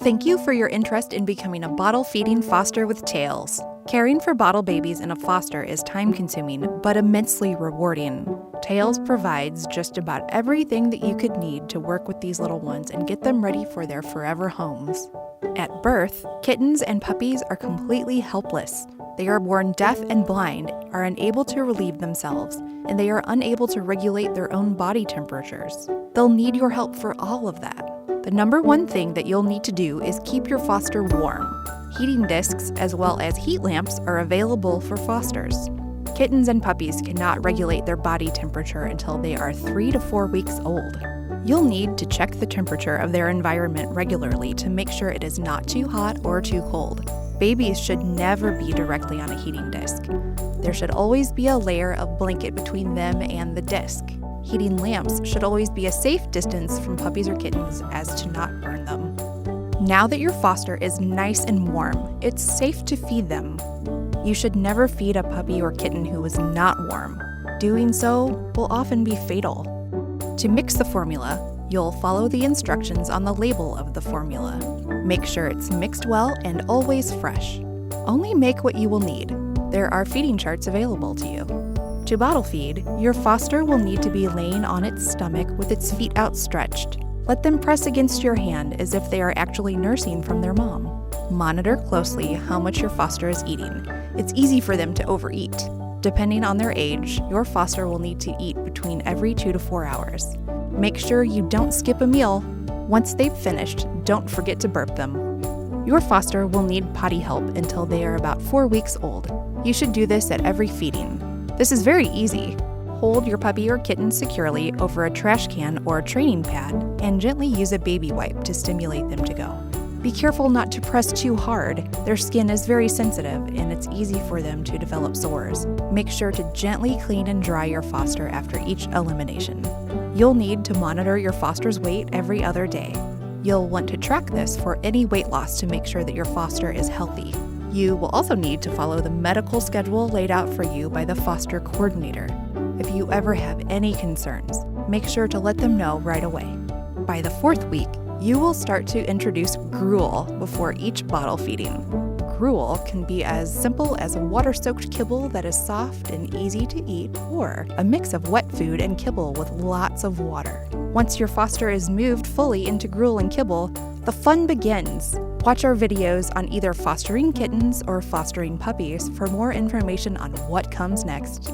Thank you for your interest in becoming a bottle-feeding foster with Tails. Caring for bottle babies in a foster is time-consuming, but immensely rewarding. Tails provides just about everything that you could need to work with these little ones and get them ready for their forever homes. At birth, kittens and puppies are completely helpless. They are born deaf and blind, are unable to relieve themselves, and they are unable to regulate their own body temperatures. They'll need your help for all of that. The number one thing that you'll need to do is keep your foster warm. Heating discs as well as heat lamps are available for fosters. Kittens and puppies cannot regulate their body temperature until they are 3 to 4 weeks old. You'll need to check the temperature of their environment regularly to make sure it is not too hot or too cold. Babies should never be directly on a heating disc. There should always be a layer of blanket between them and the disc. Heating lamps should always be a safe distance from puppies or kittens as to not burn them. Now that your foster is nice and warm, it's safe to feed them. You should never feed a puppy or kitten who is not warm. Doing so will often be fatal. To mix the formula, you'll follow the instructions on the label of the formula. Make sure it's mixed well and always fresh. Only make what you will need. There are feeding charts available to you. To bottle feed, your foster will need to be laying on its stomach with its feet outstretched. Let them press against your hand as if they are actually nursing from their mom. Monitor closely how much your foster is eating. It's easy for them to overeat. Depending on their age, your foster will need to eat between every 2 to 4 hours. Make sure you don't skip a meal. Once they've finished, don't forget to burp them. Your foster will need potty help until they are about 4 weeks old. You should do this at every feeding. This is very easy. Hold your puppy or kitten securely over a trash can or a training pad and gently use a baby wipe to stimulate them to go. Be careful not to press too hard. Their skin is very sensitive and it's easy for them to develop sores. Make sure to gently clean and dry your foster after each elimination. You'll need to monitor your foster's weight every other day. You'll want to track this for any weight loss to make sure that your foster is healthy. You will also need to follow the medical schedule laid out for you by the foster coordinator. If you ever have any concerns, make sure to let them know right away. By the 4th week, you will start to introduce gruel before each bottle feeding. Gruel can be as simple as a water-soaked kibble that is soft and easy to eat, or a mix of wet food and kibble with lots of water. Once your foster is moved fully into gruel and kibble, the fun begins. Watch our videos on either fostering kittens or fostering puppies for more information on what comes next.